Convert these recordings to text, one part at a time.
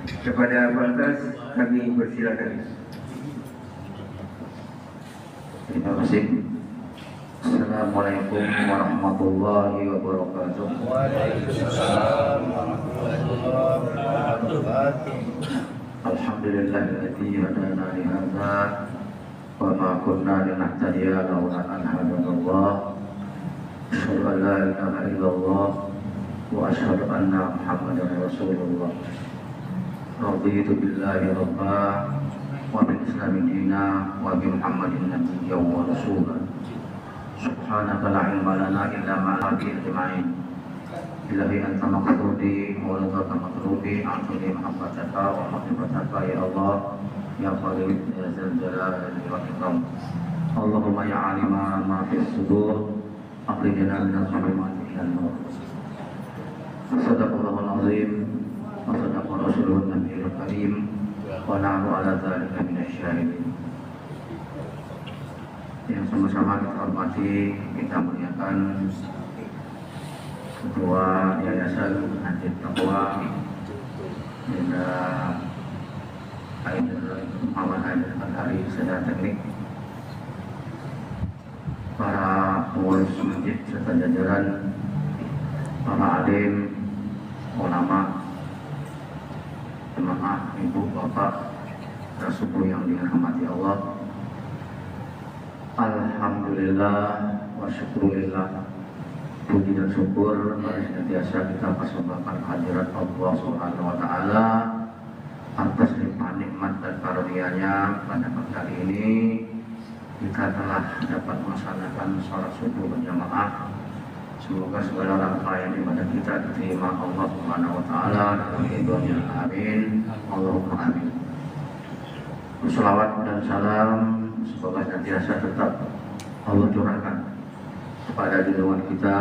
Kepada Batas kami persilakan. Terima kasih. Assalamualaikum warahmatullahi wabarakatuh. Waalaikumsalam warahmatullahi wabarakatuh. Alhamdulillahilladzi hadana li hadza wa ma kunna linahtadiya laula an hadanallah. Asyhadu an la ilaha illallah wa asyhadu anna Muhammadar Rasulullah. Raditu billahi rabba wa bil islami dina wa bi Muhammadin nabiyyan wa rasulan. Subhanaka la ilma lana illa ma 'allamtana. Ilahi anta maqrudi wa laka maqrudi a'tini mahabbataka wa mahabbataka ya Allah ya Khalid ya Zal Jalali wal Ikram. Allahumma ya alima ma fis sudur akhrijna min adh-dhulumati ila an-nur. Sadaqallahul azim wa sadaqa rasulun nabiyil karim wa nahnu ala dzalika minasy syahidin. Yang sama-sama kita hormati, kita muliakan Ketua Yayasan Masjid Taqwa Bunda Muhammad Aidil Al-Hari secara teknik, para pengurus masjid serta jajaran, para alim, ulama, jemaah, ibu, bapak, subuh yang dirahmati Allah. Alhamdulillah wa syukurillah. Puji dan syukur senantiasa kita persembahkan hadirat Allah Subhanahu wa taala atas limpahan nikmat dan karunia-Nya. Pada kali ini kita telah dapat melaksanakan salat subuh berjamaah. Semoga segala rangkaian ibadah kita diterima Allah Subhanahu wa taala dalam ridhonya. Amin. Allahumma amin. Salawat dan salam semoga senantiasa tetap Allah curahkan kepada junjungan kita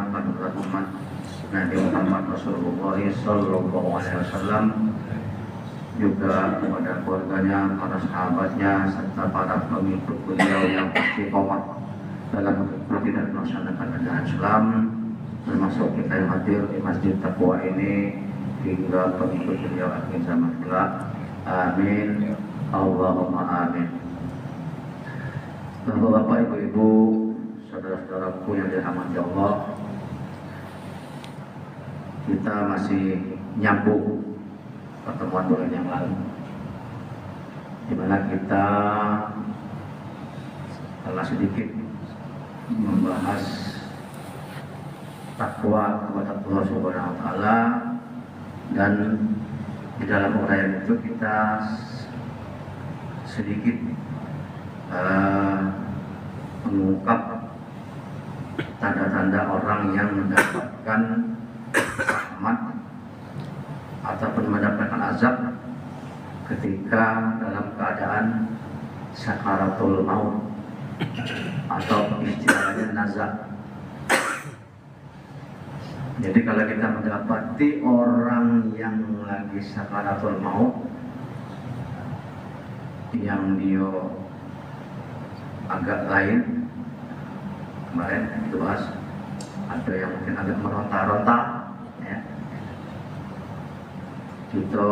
pada umat Nabi Muhammad Rasulullah Sallallahu Alaihi Wasallam, juga kepada keluarganya, para sahabatnya, serta para pengikut beliau yang istiqomah dalam mengikuti dan melaksanakan ajaran Islam, termasuk kita yang hadir di Masjid Taqwa ini hingga pengikut beliau akhir zaman kelak. Amin. Allahumma amin. Bapak-bapak, ibu-ibu, saudara-saudaraku yang dirahmati Allah, kita masih nyambung pertemuan bulan yang lalu, di mana kita telah sedikit membahas takwa kepada Allah Subhanahu wa taala, dan di dalam uraian itu kita sedikit mengungkap tanda-tanda orang yang mendapatkan rahmat ataupun mendapatkan azab ketika dalam keadaan sakaratul maut atau istilahnya nazar. Jadi kalau kita mendapati orang yang lagi sakaratul maut, yang dia agak lain, kemarin itu bahas, ada yang mungkin agak meronta-ronta, ya. Kita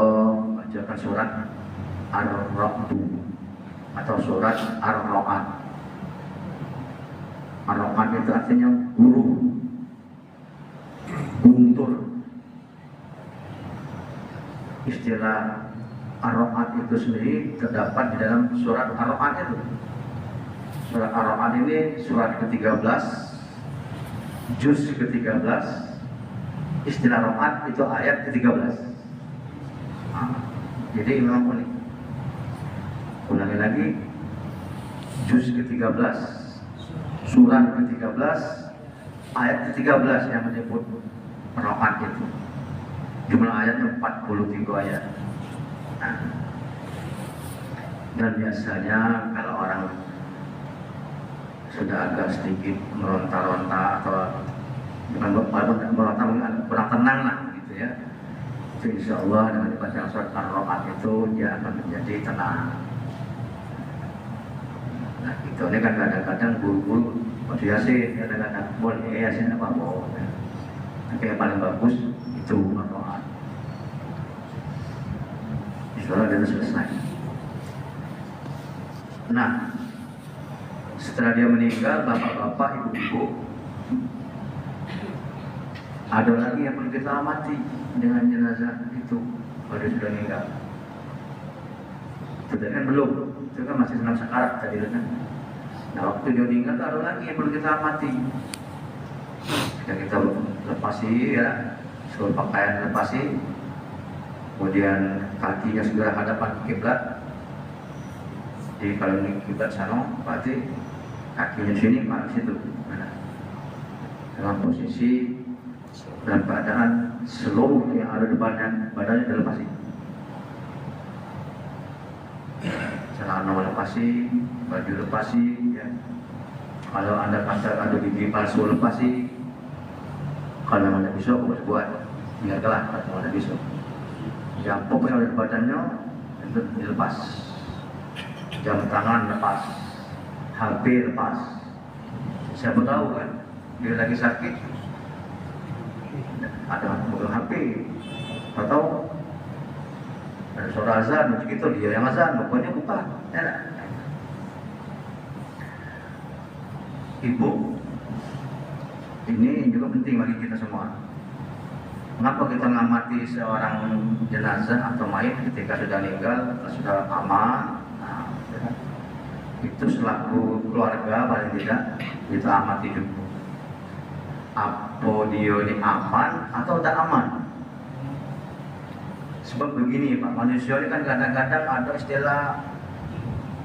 bacakan surat Ar-Ra'du atau surat Ar-Ra'ad. Ar-Ra'ad itu artinya guru, guntur. Istilah Ar-Ra'ad itu sendiri terdapat di dalam surat Ar-Ra'ad itu. Surat Ar-Ra'ad ini surat ke-13, juz ke-13. Istilah Ra'ad itu ayat ke-13. Jadi memang unik. Ulangi lagi, juz ke-13, surat ke-13, ayat ke-13 yang menyebut Ra'ad itu. Jumlah ayatnya 43 ayat. Dan biasanya kalau orang sudah agak sedikit meronta-ronta atau bukan meronta, kurang tenang lah gitu ya, itu insya Allah dengan dibaca surat Ar-Ra'ad itu dia akan menjadi tenang. Nah gitu, ini kan kadang-kadang guru-guru motivasi, kadang-kadang boleh yasin apa mau, tapi yang paling bagus itu Ar-Ra'ad. sholat itu selesai. Nah, setelah dia meninggal, bapak-bapak, ibu-ibu, ada lagi yang perlu kita amati dengan jenazah itu kalau dia sudah meninggal. Itu kan belum, itu kan masih senam sekarat tadi kan. Nah, waktu dia meninggal ada lagi yang perlu kita amati. Yang kita lepasi ya, seluruh pakaian lepasi, kemudian kakinya segera hadapan kiblat. Jadi kalau ini kiblat sana, berarti kakinya sini, kepala situ. Nah, dalam posisi dalam keadaan seluruh yang ada di badannya dilepasi. Celana lepasi, baju lepasi, ya. Kalau anda kata ada gigi palsu lepasi, kalau anda bisa buat, ingatlah kalau anda bisa. Yang pokoknya ada di badannya itu dilepas. Jam tangan lepas, HP lepas. Siapa tahu kan, dia lagi sakit, ada pegang HP, atau ada suara azan, begitu dia yang azan, pokoknya buka. Ya. Ibu, ini juga penting bagi kita semua. Mengapa kita mengamati seorang jenazah atau mayat ketika sudah meninggal, sudah aman? Itu selaku keluarga paling tidak kita amati dulu. Apa dia ini aman atau tidak aman? Sebab begini Pak, manusia ini kan kadang-kadang ada istilah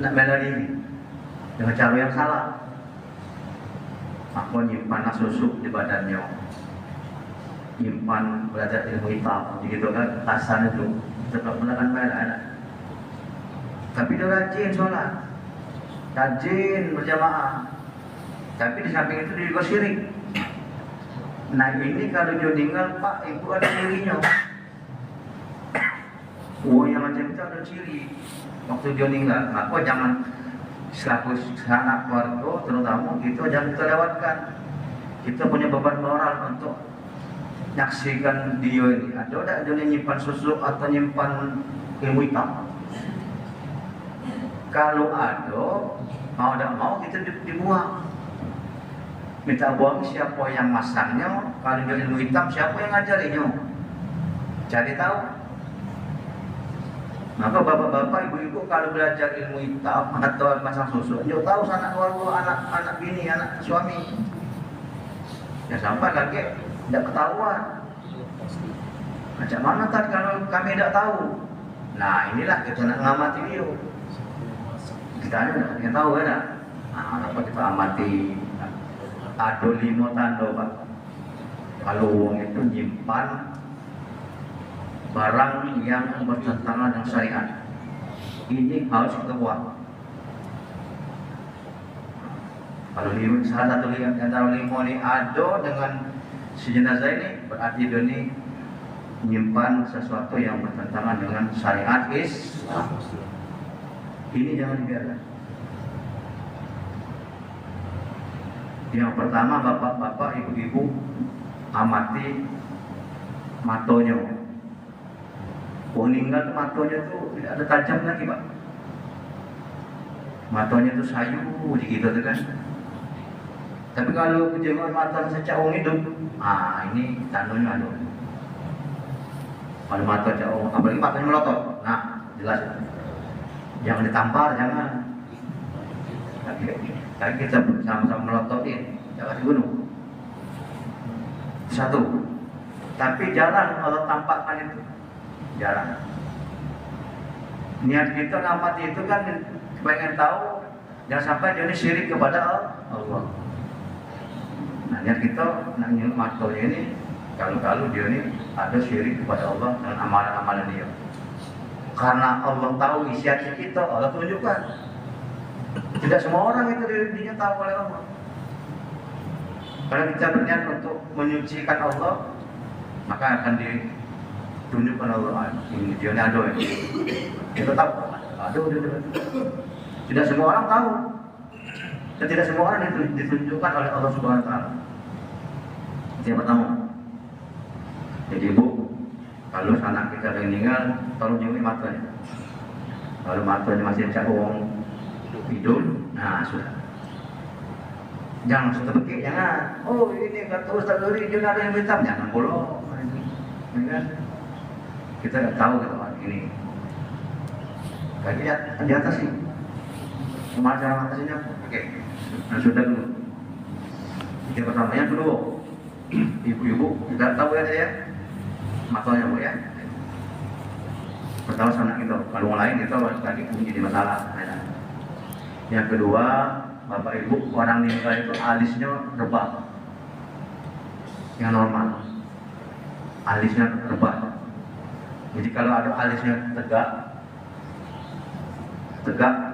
nak bela diri dengan cara yang salah. Aku nyimpan susu di badannya, nyimpan belajar ilmu hitam, begitu kan tasan itu, tetap melakukan bela. Tapi dia rajin sholat, rajin berjamaah, tapi di samping itu dia juga syirik. Nah ini kalau dia meninggal Pak, ibu ada cirinya. Oh yang macam itu ada ciri. Waktu dia meninggal, maka jangan selaku anak keluarga terutama itu jangan kita lewatkan. Kita punya beban moral untuk menyaksikan dia ini. Ada tak dia nyimpan susu atau nyimpan ilmu hitam? Kalau ada, mau tak mau kita dibuang. Minta buang siapa yang masangnya, kalau dia ilmu hitam siapa yang ngajarinya? Cari tahu. Maka bapak-bapak, ibu-ibu kalau belajar ilmu hitam atau masang susu, dia tahu anak keluarga, anak bini, anak suami. Ya sampai lagi tidak ketahuan. Macam mana kan kalau kami tidak tahu? Nah inilah kita nak mengamati dia. Kita ada tahu kan? Nah, apa kita amati? Ada 5 tanda Pak. Kalau uang itu nyimpan barang yang bertentangan dengan syariat, ini harus kita buang. Kalau salah satu antara 5 ini ada dengan si jenazah ini, berarti dia ini menyimpan sesuatu yang bertentangan dengan syariat Islam. Ini jangan dibiarkan. Yang pertama, bapak-bapak, ibu-ibu, amati matonya. Meninggal tuh matonya tuh tidak ada tajam lagi Pak. Matonya tuh sayu gitu kan. Tapi kalau kejadian mata sejak orang hidup, ini tandanya ada. Kalau mata sejak orang, apalagi matanya melotot, nah jelas. Jangan ditampar, jangan. Tapi kita sama-sama melototin, jangan dibunuh. Satu. Tapi jarang Allah tampakkan itu, jarang. Niat kita ngamati itu kan pengen tahu, jangan sampai dia ini syirik kepada Allah. Nah niat kita nak nyuruh matonya ini, kalau dia ini ada syirik kepada Allah dan amalan-amalan dia. Karena Allah tahu isi hati kita, Allah tunjukkan. Tidak semua orang itu dirinya tahu oleh Allah. Kalau kita berniat untuk menyucikan Allah, maka akan ditunjukkan Allah. Ini dia ini ada ini. Kita tahu, ada. Tidak semua orang tahu. Dan tidak semua orang itu ditunjukkan oleh Allah Subhanahu wa taala. Itu yang pertama. Jadi ibu, Kalau anak kita ada yang meninggal, tolong jenguk matanya. Kalau matanya masih cakung hidup, nah sudah. Jangan langsung terpekik, jangan. Oh ini kata Ustaz Dori, dia ada yang hitam, jangan bolong. Kita nggak tahu gitu ini. Kaki di atas sih. Cuma cara atasnya, oke. Nah sudah dulu. Yang pertama, yang kedua, ibu-ibu tidak tahu ya saya, matanya bu ya. Pertama sama kita, kalau lain kita kaki pun jadi masalah. Yang kedua, bapak ibu orang meninggal itu alisnya rebah, yang normal, alisnya rebah. Jadi kalau ada alisnya tegak,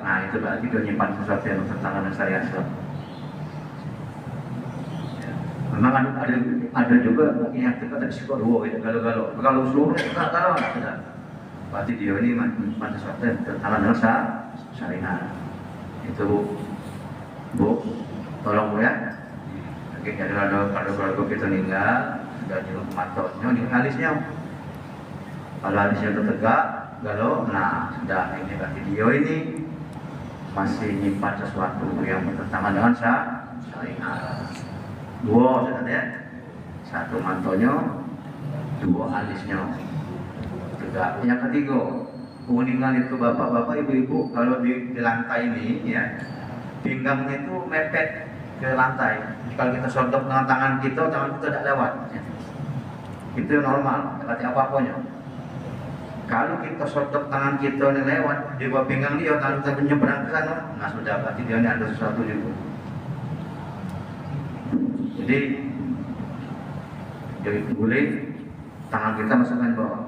nah itu berarti dia nyimpan sesuatu yang bertentangan dengan syariat Islam. Memang ada juga yang tegak tapi suka dua itu galau-galau. Kalau seluruhnya tegak galau tidak. Berarti dia ini menyimpan sesuatu yang bertentangan dengan syariat. Itu bu, tolong bu ya. Oke, jadi kalau kita meninggal sudah di matanya, di alisnya. Kalau alisnya tegak, galau, nah sudah ini berarti dia ini masih nyimpan sesuatu yang bertentangan dengan syariat. Dua sudah ya, satu mantonya, dua alisnya tegak. Yang ketiga, meninggal itu bapak-bapak, ibu-ibu, kalau di lantai ini ya, pinggangnya itu mepet ke lantai. Kalau kita sodok dengan tangan kita tidak lewat. Itu normal, berarti apa-apanya. Kalau kita sodok tangan kita ini lewat di bawah pinggang dia, tangan kita menyeberang ke sana, nah sudah berarti dia ini ada sesuatu juga. Jadi boleh tangan kita masukkan ke bawah,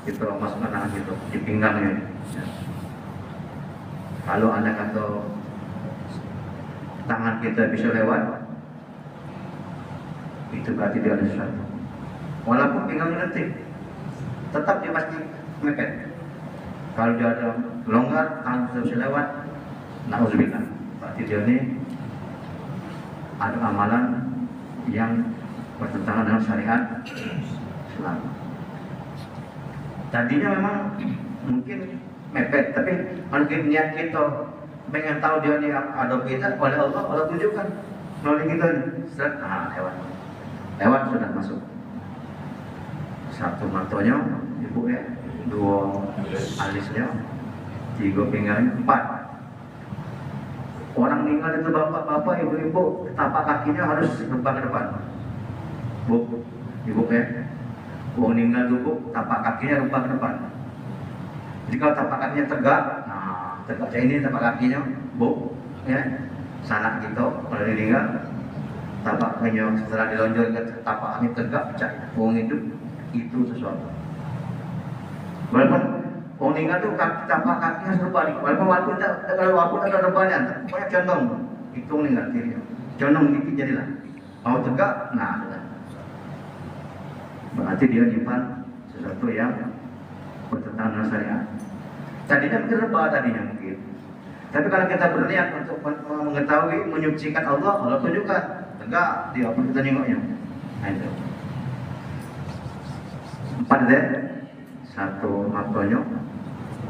kita masukkan tangan kita di pinggangnya. Ya. Kalau anda kata tangan kita bisa lewat, itu berarti dia ada sesuatu. Walaupun pinggangnya letih, tetap dia pasti mepet. Kalau dia ada longgar, tangan kita bisa lewat, na'udzubillah, berarti dia ini ada amalan yang bertentangan dengan syariat Islam. Tadinya memang mungkin mepet, tapi mungkin niat kita pengen tahu dia ini ada kita oleh Allah tunjukkan melalui kita ini. Lewat sudah masuk. Satu matonya, ibu ya, dua alisnya, tiga pinggangnya, empat. Orang meninggal itu bapak-bapak, ibu-ibu, tapak kakinya harus rubah ke depan. Bu, ibu ya, orang meninggal itu bu, tapak kakinya rubah ke depan. Jadi kalau tapak kakinya tegak, nah tegak ini tapak kakinya, bu, ya, sanak gitu, kalau meninggal, tapak kakinya setelah dilonjor ke tapak kaki tegak, pecah, orang itu sesuatu. Walaupun orang meninggal itu tapak kakinya serupa nih. Walaupun kalau walaupun ada depannya, pokoknya condong. Itu meninggal dirinya. Condong dikit jadilah. Mau tegak, nah sudah. Berarti dia nyimpan sesuatu yang bertentangan dengan syariat. Tadinya mungkin rebah tadinya mungkin. Tapi kalau kita berniat untuk mengetahui, menyucikan Allah tunjukkan. Tegak, dia apa kita nengoknya. Nah itu. 4 deh. 1 matanya,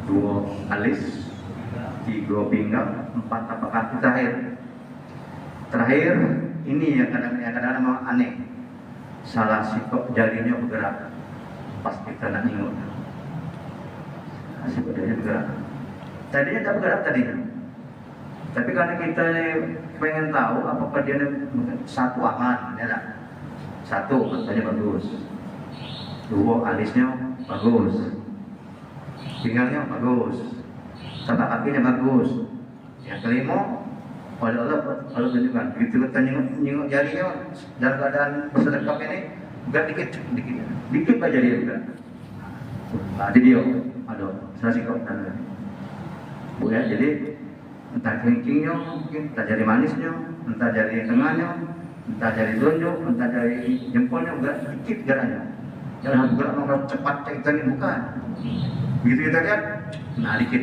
2 alis, 3 pinggang, 4 tapak kaki terakhir ini yang kadang-kadang memang aneh, salah sikap jarinya bergerak pas kita nak nengok, sikap jarinya bergerak. Tadinya tak bergerak tadinya, tapi karena kita pengen tahu apakah dia satu aman, ya tak? 1 matanya bagus, 2 alisnya bagus, pinggangnya bagus, tapak kakinya bagus. Yang kelima, oleh Allah tunjukkan. Begitu kita nyengok jarinya dalam keadaan bersedekap ini, bukan dikit aja dia bukan. Nah, di dia, aduh, saya sikap dan bu ya. Jadi entah kelingkingnya, mungkin entah jari manisnya, entah jari tengahnya, entah jari telunjuk, entah jari jempolnya, enggak dikit geraknya. Jangan gerak nomor cepat kita ini bukan. Begitu kita lihat, nah dikit.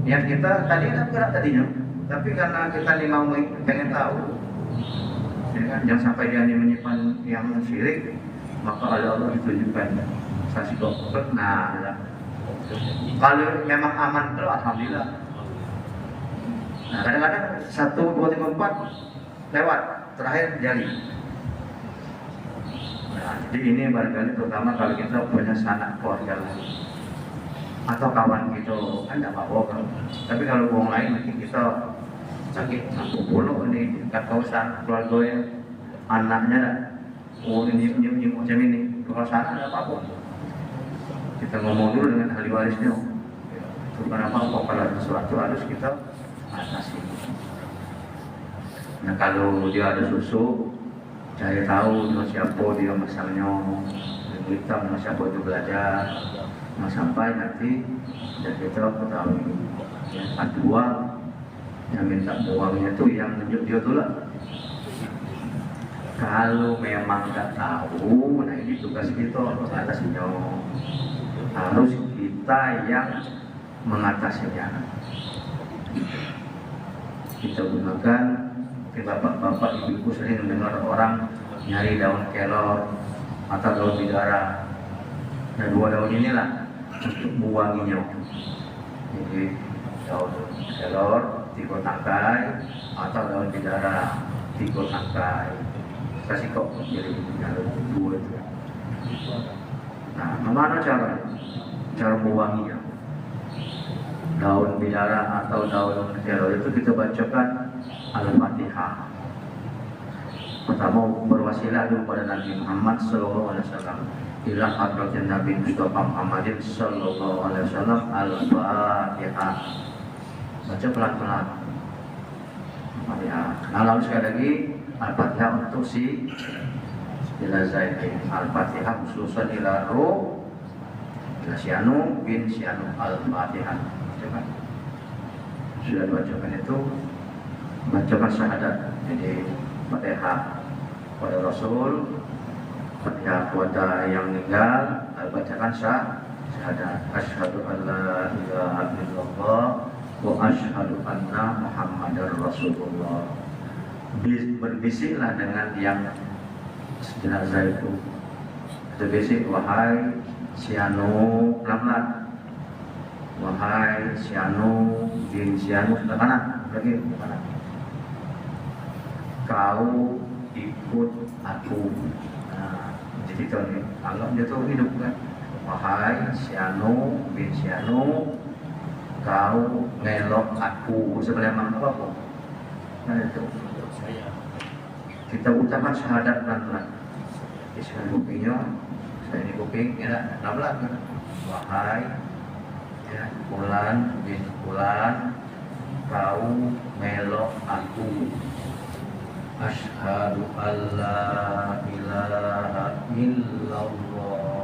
Yang kita tadi kan gerak tadinya, tapi karena kita ini mau pengen tahu, ya kan, jangan sampai dia ini menyimpan yang syirik, maka oleh Allah ditunjukkan. Kasih kok. Nah, kalau memang aman itu alhamdulillah. Nah, kadang-kadang 1, 2, 3, 4 lewat, terakhir jari. Nah, jadi ini barangkali terutama kalau kita punya sanak keluarga atau kawan gitu, kan tidak apa-apa kan. Tapi kalau orang lain mungkin kita sakit, puluh ini dekat kawasan keluarga anaknya, oh ini macam ini, kalau sana tidak apa-apa. Kita ngomong dulu dengan ahli warisnya. Itu kenapa kalau sesuatu harus kita atasi. Nah kalau dia ada susu, cari tahu dia siapa dia masalahnya, kita mau siapa itu belajar, nah, sampai nanti dan kita ketahui. Yang kedua, yang minta uangnya itu yang nunjuk dia tu lah. Kalau memang tak tahu, nah ini tugas kita mengatasinya. Harus kita yang mengatasinya. Kita gunakan, bapak-bapak, ibu-ibu sering mendengar orang nyari daun kelor atau daun bidara. Nah 2 daun inilah untuk buanginya. Jadi daun kelor 3 tangkai atau daun bidara 3 tangkai. Kasih kok jadi 2 itu. Nah, bagaimana cara buanginya? Daun bidara atau daun kelor itu kita bacakan Al-Fatihah. Pertama berwasilah dulu pada Nabi Muhammad sallallahu alaihi wasallam. Ila hadratin Nabi Mustafa Muhammadin sallallahu alaihi wasallam Al-Fatihah. Baca pelan-pelan. Al-Fatihah. Nah, lalu sekali lagi Al-Fatihah untuk si ila Zaidin. Al-Fatihah khususan ila Ruh ila Syanu bin Syanu Al-Fatihah. Sudah dibacakan itu, bacakan syahadat. Jadi Fatihah pada Rasul, Fatihah kepada yang meninggal, bacakan syahadat. Asyhadu an la ilaha illallah wa asyhadu anna Muhammadar Rasulullah. Berbisiklah dengan yang jenazah itu. Berbisik, wahai Syanu, pelan-pelan. Wahai Syanu bin Syanu, sebelah kanan, lagi sebelah kanan. Kau ikut aku. Nah, jadi itu anggap dia tuh hidup kan. Wahai Syanu bin Syanu, kau ngelok aku. Sebelah mana apa? Nah itu. Kita ucapkan syahadat pelan-pelan. Iskan kupingnya, saya ini kuping, ya, pelan-pelan. Wahai ya, Fulan bin Fulan, kau melok aku. Asyhadu an la ilaha illallah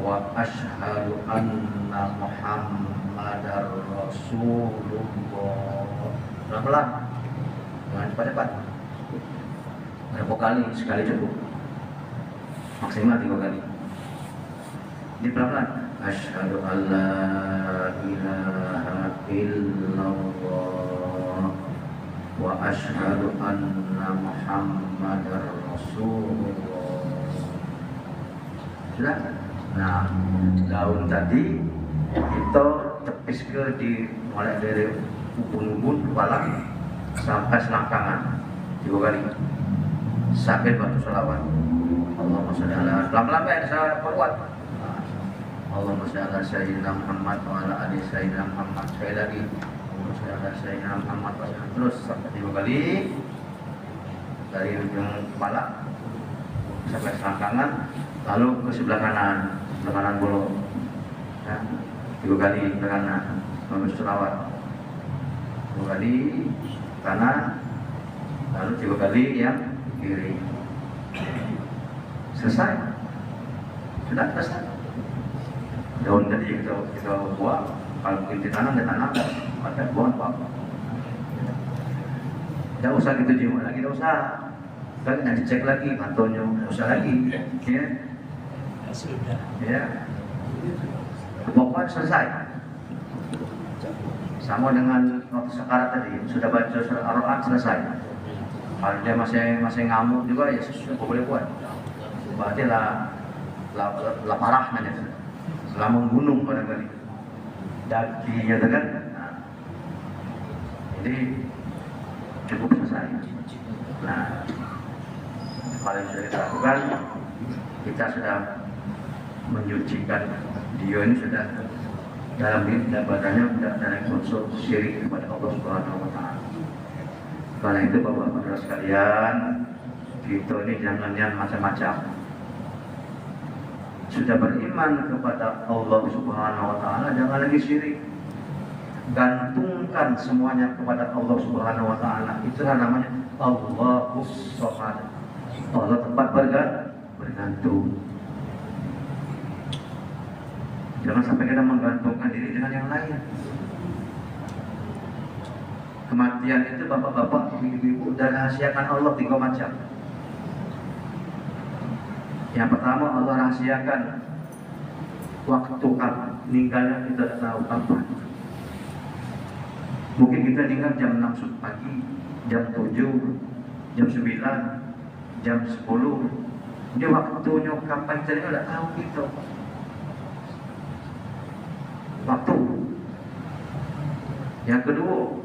wa asyhadu anna Muhammadar Rasulullah. Pelan-pelan, jangan cepat-cepat. Berapa kali? Sekali cukup. Maksimal 3 kali. Ini pelan-pelan. Asyhadu an la ilaha illallah wa asyhadu anna Muhammadar Rasulullah. Sudah? Nah, daun tadi kita tepis ke di mulai dari ubun-ubun kepala sampai selangkangan 3 kali. Sampai batu selawat. Allahumma sholli ala, pelan-pelan ya, saya perkuat. Allahumma sholli ala sayyidina Muhammad wa ala ali sayyidina Muhammad. Sekali lagi. Allahumma sholli ala sayyidina Muhammad wa ala, terus sampai 3 kali dari ujung kepala sampai selangkangan, lalu ke sebelah kanan bulu. Ya, 3 kali ke kanan, memberi selawat. 2 kali kanan, lalu 3 kali yang kiri. Selesai. Sudah selesai. Daun tadi kita buang, kalau mungkin ditanam, ada buang apa? Tidak usah gitu juga lagi, tidak usah. Lagi nanti cek lagi kantornya, tidak usah lagi, ya. Sudah. Ya. Pokoknya selesai. Sama dengan waktu sekarat tadi, sudah baca surat Ar-Rahman selesai. Kalau dia masih ngamuk juga, ya boleh buat. Berarti lah lah parah namanya, lah menggunung barangkali, daki ya kan. Nah, jadi cukup selesai. Nah, paling sudah kita lakukan, kita sudah menyucikan dia ini sudah dalam badannya tidak ada unsur syirik kepada Allah Subhanahu wa Ta'ala. Karena itu Bapak-bapak sekalian, kita ini jangan yang macam-macam. Sudah beriman kepada Allah Subhanahu wa Ta'ala, jangan lagi syirik. Gantungkan semuanya kepada Allah Subhanahu wa Ta'ala. Itulah namanya Allahus Shomad. Allah tempat bergantung. Jangan sampai kita menggantungkan diri dengan yang lain. Kematian itu bapak-bapak, ibu-ibu, dan rahasiakan Allah 3 macam. Yang pertama, Allah rahasiakan waktu kapan meninggalnya, kita tidak tahu kapan. Mungkin kita meninggal jam 6 pagi, jam 7, jam 9, jam 10. Dia waktunya kapan kita meninggal tidak tahu kita. Waktu. Yang kedua,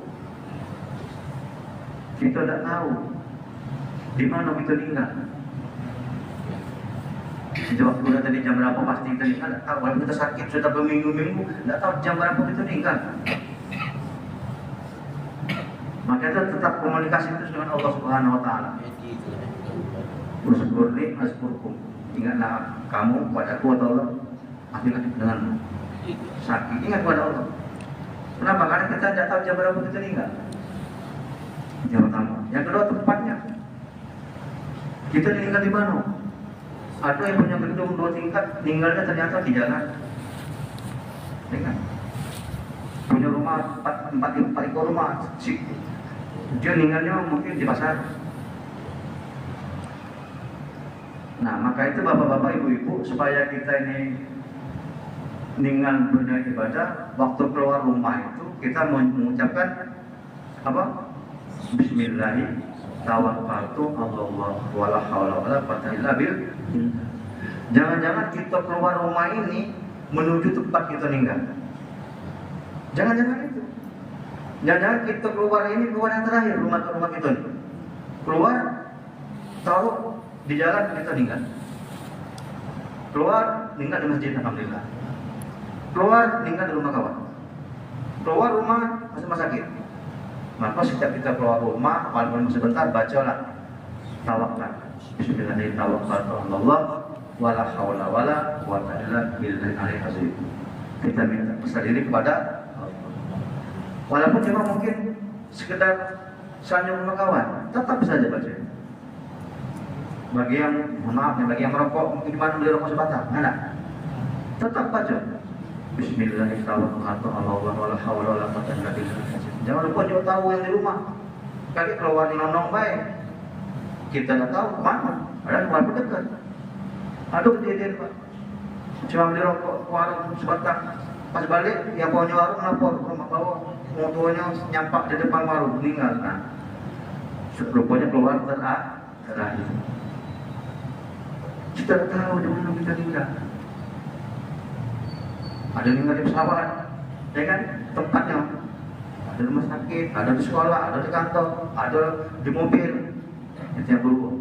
kita tidak tahu di mana kita tinggal. Sejak waktu tadi jam berapa pasti kita tinggal, tidak tahu. Kalau kita sakit sudah berminggu-minggu, tidak tahu jam berapa kita tinggal. Maka kita tetap komunikasi terus dengan Allah Subhanahu wa Ta'ala. Uskurni askurkum. Ingatlah kamu kepada aku atau Allah. Aku ingat denganmu. Sakit, ingat kepada Allah. Kenapa? Karena kita tidak tahu jam berapa kita tinggal. Yang pertama. Yang kedua, tempatnya. Kita tinggal di mana? Ada yang punya gedung 2 tingkat, tinggalnya ternyata di jalan. Ingat. Punya rumah 4 ekor rumah. Dia tinggalnya mungkin di pasar. Nah, maka itu bapak-bapak, ibu-ibu, supaya kita ini dengan benar ibadah, waktu keluar rumah itu kita mengucapkan apa? Bismillahirrahmanirrahim. Tawakkaltu 'alallah wala haula wala quwwata illa billah. Jangan-jangan kita keluar rumah ini menuju tempat kita tinggal. Jangan-jangan itu. Jangan-jangan kita keluar ini keluar yang terakhir rumah kita ini. Keluar tahu di jalan kita tinggal. Keluar tinggal di masjid, alhamdulillah. Keluar tinggal di rumah kawan. Keluar rumah masuk rumah sakit. Maka setiap kita keluar rumah, walaupun sebentar, bacalah tawakal. Bismillahirrahmanirrahim. Tawakkaltu 'alallah wala haula wala quwwata illa billahil azim. Kita minta besar diri kepada Allah. Walaupun cuma mungkin sekedar senyum rumah kawan, tetap saja baca. Bagi yang maaf, bagi yang merokok, mungkin di mana beli rokok sebatang, enggak? Tetap baca. Bismillahirrahmanirrahim. Jangan lupa juga tahu yang di rumah. Kali keluar nonong baik, kita nggak tahu kemana. Ada keluar dekat. Aduh kejadian Pak. Cuma beli rokok warung sebatang. Pas balik, yang punya warung lapor ke rumah bawah. Motornya nyampak di depan warung, meninggal. Nah, rupanya keluar terakhir. Kita tahu di mana kita tinggal. Ada tinggal di pesawat, ya kan? Tempatnya. Ada di rumah sakit, ada di sekolah, ada di kantor, ada di mobil. Itu yang berubah.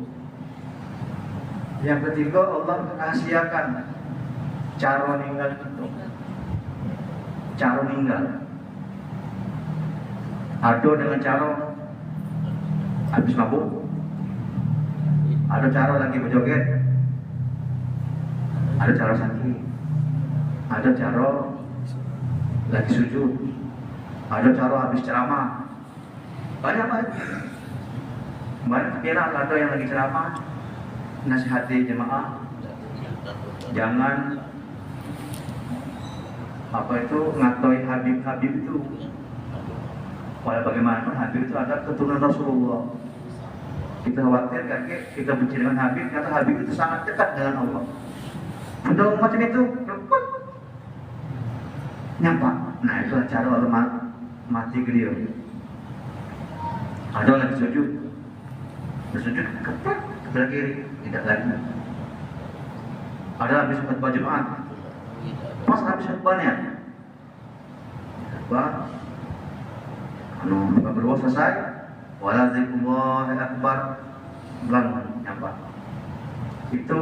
Yang ketiga, Allah rahasiakan cara meninggal itu. Cara meninggal. Ada dengan cara habis mabuk. Ada cara lagi berjoget. Ada cara sakit. Ada cara lagi sujud. Ada cara habis ceramah. Banyak. Kira ada yang lagi ceramah, nasihati jemaah, jangan ngatoi Habib itu. Walau bagaimanapun Habib itu ada keturunan Rasulullah. Kita khawatir kita benci dengan Habib, kata Habib itu sangat dekat dengan Allah. Udah macam itu, nyampak. Nah itu cara Allah mati beliau. Ada lagi sujud, bersujud kepak sebelah kiri, tidak lagi. Ada habis khutbah Jumat. Pas habis khutbahnya, khutbah, berdua selesai, wala zikrullah akbar, bilang nyapa. Itu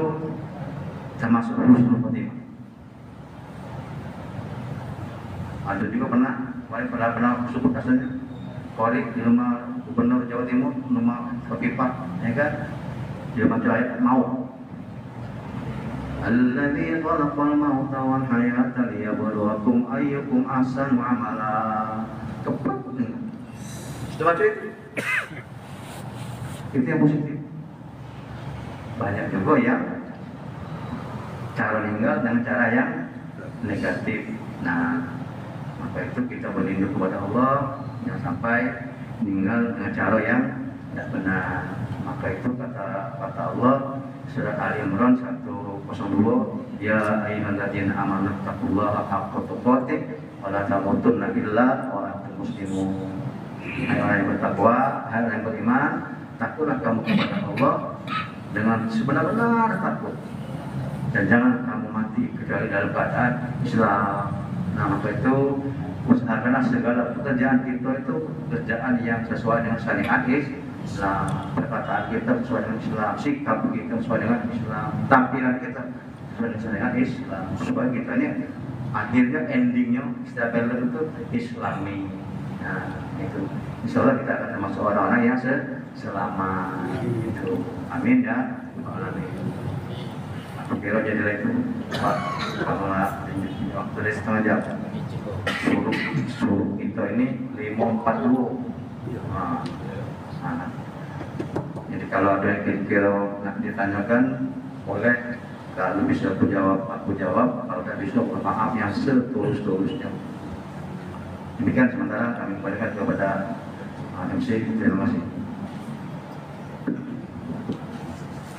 termasuk husnul khotimah. Ada juga pernah sebut asalnya Korik di rumah Gubernur Jawa Timur, rumah Khofifah, ya kan? Dia baca ayat maut. Alladzi khalaqal mauta wal hayata liyabluwakum ayyukum ahsanu amala. Cepat nih. Sudah baca itu? Itu yang positif. Banyak juga yang cara meninggal dengan cara yang negatif. Nah, maka itu kita berlindung kepada Allah, jangan sampai meninggal dengan cara yang tidak benar. Maka itu kata Allah surat Ali Imran 102, ya ayyuhalladzina amanu taqullaha haqqa tuqatih wa la tamutunna illa wa antum muslimun. Hai orang yang bertakwa, hai orang yang beriman, takutlah kamu kepada Allah dengan sebenar-benar takut, dan jangan kamu mati kecuali dalam keadaan Islam. Nah, maka itu usahakanlah segala pekerjaan kita itu pekerjaan yang sesuai dengan syariat Islam, perkataan kita sesuai dengan Islam, sikap kita sesuai dengan Islam, tampilan kita sesuai dengan syariat Islam, supaya kita ini akhirnya endingnya setiap itu Islami. Nah, itu insya Allah kita akan termasuk orang-orang yang selamat. Itu amin ya. Aku kira jadi itu kalau waktu dari setengah jam suruh kita ini 5.40. Nah, jadi kalau ada yang kira-kira nak ditanyakan boleh, kalau bisa aku jawab, kalau tak bisa maaf yang setulus-tulusnya. Demikian sementara kami kembalikan kepada MC. Terima kasih.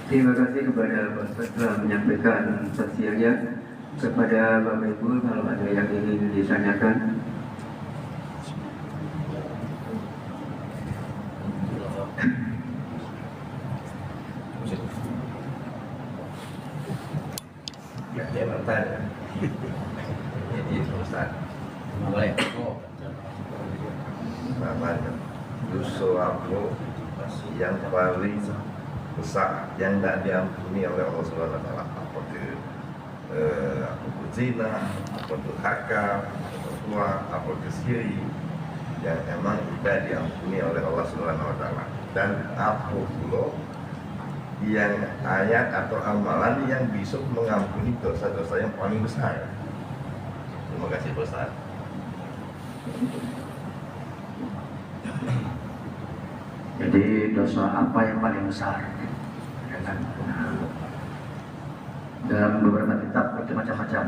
Terima kasih kepada Pak Ustaz telah menyampaikan saksiannya. Kepada Bapak Ibu, kalau ada yang ingin ditanyakan. Ya, dia bertanya. Jadi Ustaz, Boleh. namanya dosa apa yang paling besar yang tidak diampuni oleh Allah Subhanahu Wa Taala? Apa itu zina, apa itu hakam, apa itu siri yang emang tidak diampuni oleh Allah Subhanahu Wa Taala? Dan apa pula yang ayat atau amalan yang bisa mengampuni dosa-dosa yang paling besar? Terima kasih Ustaz. Jadi dosa apa yang paling besar? Nah, dalam beberapa kitab itu macam-macam.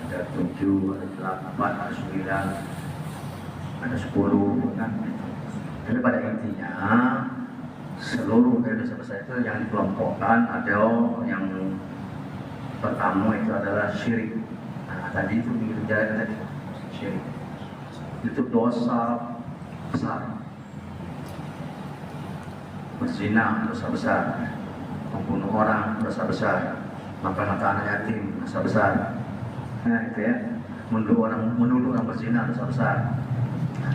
Ada 7, ada 8, ada 9, ada 10, kan? Tapi pada intinya seluruh dari dosa besar itu yang dikelompokkan ada yang pertama itu adalah syirik. Nah, tadi itu dijelaskan tadi syirik. Itu dosa besar. Berzina dosa besar, membunuh orang dosa besar, makan harta anak yatim dosa besar. Nah, itu ya, menuduh orang berzina dosa besar,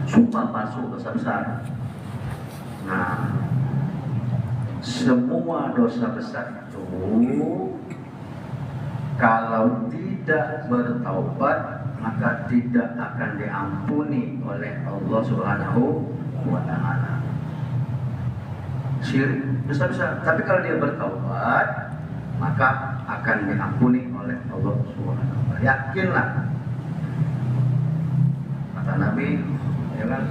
sumpah palsu dosa besar. Nah, semua dosa besar itu kalau tidak bertaubat maka tidak akan diampuni oleh Allah Subhanahu wa Ta'ala. Syirik dosa besar, tapi kalau dia bertaubat maka akan diampuni oleh Allah Subhanahu wa Ta'ala. Yakinlah, kata Nabi, ya kan,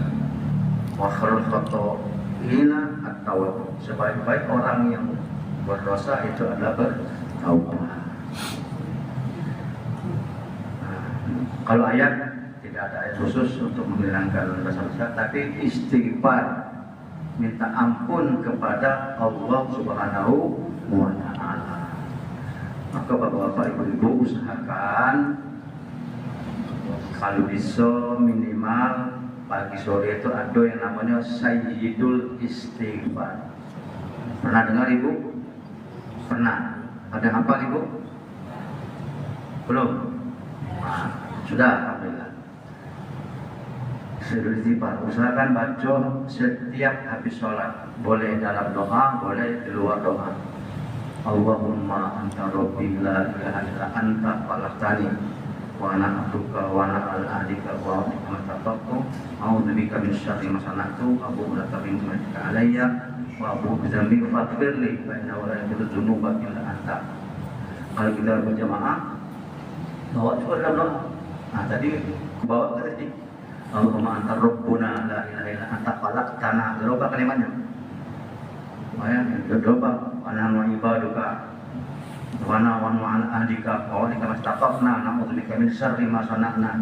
wa khairul khata'ina at-tawwab. Sebaik-baik orang yang berdosa itu adalah bertaubat. Kalau ayat tidak ada ayat khusus untuk menghilangkan dosa besar, tapi istighfar, minta ampun kepada Allah Subhanahu wa Ta'ala. Maka bapak-bapak, ibu-ibu usahakan kalau bisa minimal pagi sore itu ada yang namanya Sayyidul Istighfar. Pernah dengar ibu? Pernah? Ada apa ibu? Belum? Nah, sudah, alhamdulillah. Sujud istighfar, usahakan baca setiap habis sholat. Boleh dalam doa, boleh di luar doa. Allahumma anta rabbi la ilaha illa anta khalaqtani wa ana abduka wa ana ala ahdika wa wa'dika mastata'tu a'udzubika min syarri ma sana'tu abu'u laka bi ni'matika alayya wa abu'u bi dzambi faghfirli fa innahu la yaghfiru dzunuba illa anta. Kalau kita berjamaah bawa juga dalam doa. Nah tadi bawa ke tadi Allahumma anta rabbuna la ilaha illa anta khalaqtana. Berapa kalimatnya? Berapa? Ana wa ibaduka wa ana wa ala ahdika wa wa'dika mastata'na na'udzubika min syarri ma sana'na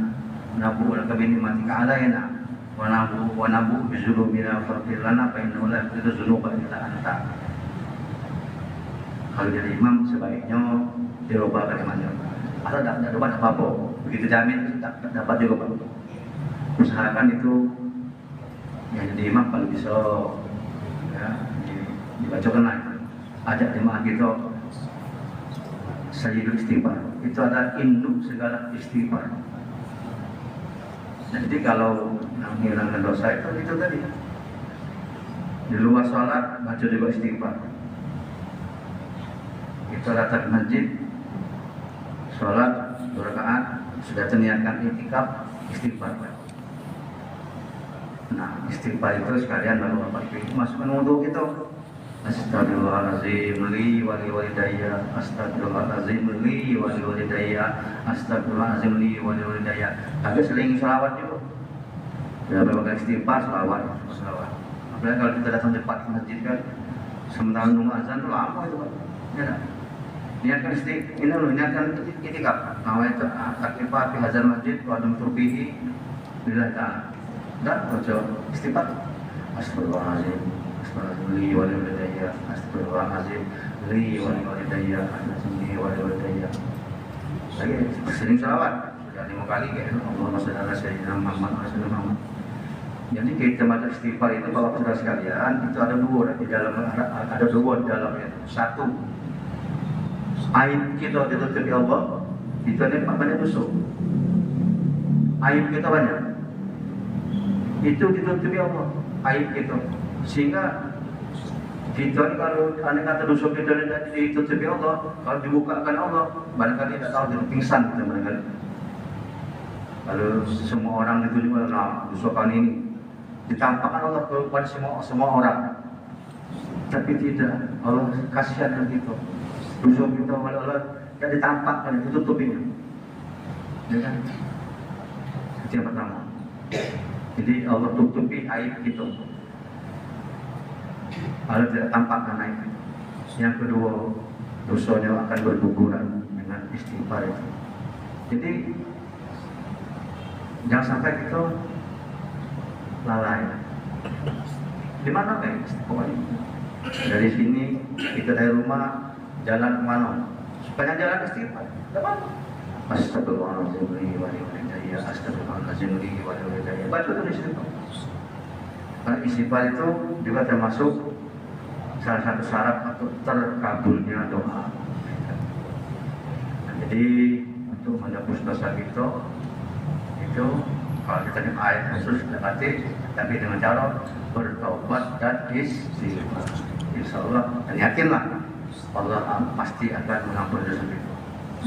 nabu'u laka bi ni'matika alaina wa nabu'u bi dzunubina faghfir lana fa innahu la yaghfiru dzunuba illa anta. Kalau jadi imam sebaiknya dirubah kalimatnya. Atau tidak dapat apa-apa, begitu jamin tak dapat juga Pak. Usahakan itu yang jadi imam kalau bisa ya, dibacakan lagi. Ajak jemaah kita sayyidul istighfar. Itu adalah induk segala istighfar. Jadi kalau menghilangkan dosa itu tadi. Di luar sholat baca juga istighfar. Itu rata masjid, sholat 2 rakaat sudah terniatkan itikaf istighfar. Nah istighfar itu sekalian baru apa itu masukkan wudhu kita. Astagfirullahaladzim li wa li walidayya, astagfirullahaladzim li wa li walidayya, astagfirullahaladzim li wa li walidayya. Agak seling selawat juga. Ya berbagai istighfar selawat. Apalagi kalau kita datang cepat ke masjid kan, sementara nunggu azan itu lama itu Pak. Ya tak? Niatkan niatkan itikaf. Namanya itu takifah fi hadzal masjid wa dumtu fihi lillahi ta'ala. Dan baca istighfar. Astagfirullahaladzim, astagfirullahaladzim li wa li walidayya, astagfirullahaladzim li wa li walidayya, astagfirullahaladzim li wa li walidayya. Lagi sering selawat. Sudah 5 kali kayak itu. Allahumma shalli ala sayyidina Muhammad wa sallam Muhammad. Jadi kita baca istighfar itu Bapak Saudara sekalian, itu ada dua di dalamnya. Satu, aib kita ditutupi Allah, itu ada banyak dosa. Aib kita banyak, itu ditutupi Allah, aib kita. Sehingga kita kalau aneh kata dosa kita ditutupi Allah, kalau dibukakan Allah, barangkali tidak tahu jadi pingsan kita barangkali. Kalau semua orang itu juga dosakan ini ditampakkan Allah kepada semua orang, tapi tidak, Allah kasihan dengan kita. Dosa kita oleh Allah tidak ditampakkan, ditutupinya, ya kan? Itu yang pertama. Jadi Allah tutupi aib kita, Allah tidak tampakkan aib. Yang kedua, dosanya akan berguguran dengan istighfar itu. Jadi jangan sampai kita lalai. Di mana kan istiqomah? Dari sini kita dari rumah jalan kemana? Supaya jalan istighfar. Dapat. Astagfirullahaladzim wa li walidayya, astagfirullahaladzim wa li walidayya. Baca tulis istighfar. Karena istighfar itu juga termasuk salah satu syarat untuk terkabulnya doa. Jadi untuk menebus dosa kita itu kalau kita dengan ayat khusus dapati, tapi dengan cara bertobat dan istighfar. Insya Allah, dan yakinlah Allah pasti akan mengampuni dosa kita.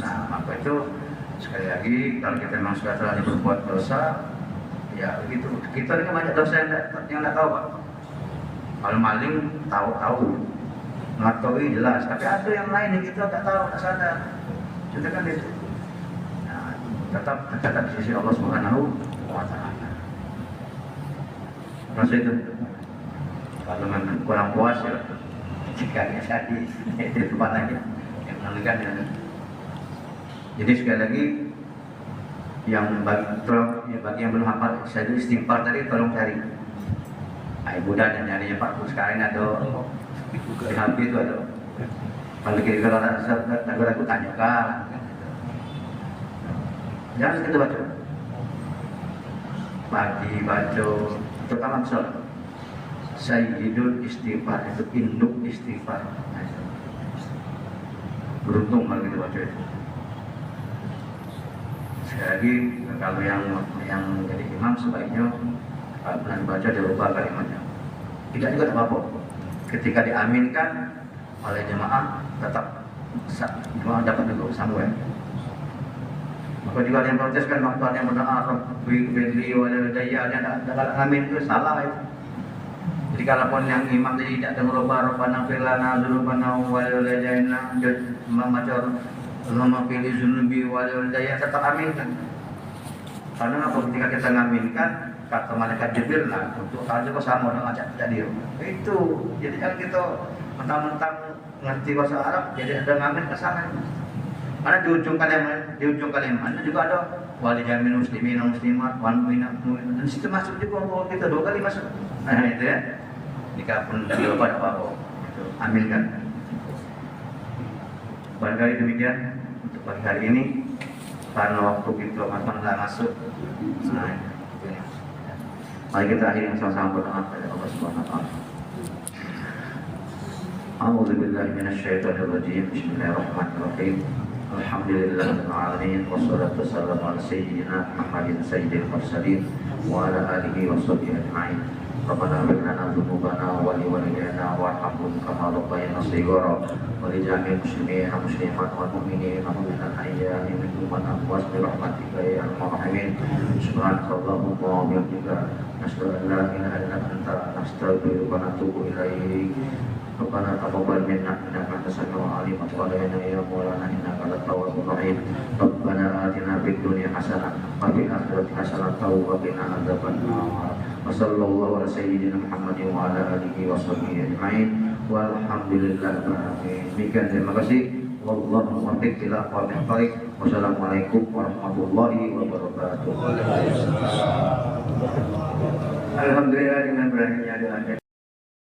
Nah, maka itu sekali lagi kalau kita memang sudah terlanjur berbuat dosa, ya begitu. Kita ini banyak dosa yang tidak tahu Pak. Kalau maling tahu, mengetahui jelas, tapi ada yang lain yang kita tidak tahu, tidak sadar. Kita kan itu. Nah, tetap tercatat di sisi Allah Subhanahu wa ta'ala. Maksud itu kalau memang kurang puas ya jika jadi itu tempat lagi yang menentukan ya. Jadi sekali lagi yang bagi yang belum hafal saya istighfar tadi tolong cari. Ibu dan nyarinya Pak sekarang ada di HP itu ada. Kalau kira-kira ragu-ragu tanyakan. Jangan kita baca. Pagi baca terutama sholat. Sayyidul istighfar itu induk istighfar. Beruntung kalau kita baca itu. Sekali lagi kalau yang jadi imam sebaiknya kalau baca dirubah kalimatnya. Tidak juga apa-apa. Ketika diaminkan oleh jemaah tetap jemaah dapat duduk sama ya. Maka juga yang protes kan waktu ada yang berdoa Rabbi beli wala daya ada amin itu salah itu. Jadi kalaupun yang imam tadi tidak merubah Rabbana fir lana dzunubana wa la ilaha membaca Allahumma pilih zunubi wa la daya tetap aminkan. Karena apa ketika kita ngaminkan kata malaikat Jibril lah untuk aja kok sama dengan ajak hadir. Itu jadi kan kita mentang-mentang ngerti bahasa Arab jadi ada ngamin ke sana. Karena di ujung kalimat itu juga ada wali jamin muslimin muslimat wan mu'minat dan situ masuk juga kalau kita 2 kali masuk. Nah itu ya. Jika pun tidak pada apa-apa. Amin kan. Barangkali demikian untuk pagi hari ini karena waktu kita masuk. Nah, mari kita akhiri sama-sama berdoa kepada Allah Subhanahu wa taala. A'udzu billahi minasyaitonir rajim. Bismillahirrahmanirrahim. Alhamdulillahirabbil alamin wassalatu wassalamu ala sayyidina Muhammadin sayyidil mursalin wa ala alihi washabbihi ajma'in. Rabbana ighfir lana dzunubana wa li walidayna warhamhum kama rabbayana shighara wa li jami'il muslimina muslimat wal mu'minina wal mu'minat ahya'i minhum wa amwat bi rahmatika ya arhamar rahimin. Subhanakallahumma wa bihamdika nasyhadu an la ilaha illa anta nastaghfiruka wa natubu ilaik. Rabbana taqabbal minna innaka antas samiul alim wa tub alaina ya maulana innaka antat tawwabur rahim. Rabbana atina fid dunya hasanah wa fil akhirati hasanah wa qina adzabannar. Wa sallallahu ala sayyidina Muhammadin wa ala alihi wa sahbihi ajma'in. Walhamdulillahirabbil alamin. Demikian, terima kasih. Wallahu muwaffiq ila aqwamit thoriq. Wassalamualaikum warahmatullahi wabarakatuh. Alhamdulillah dengan berakhirnya doa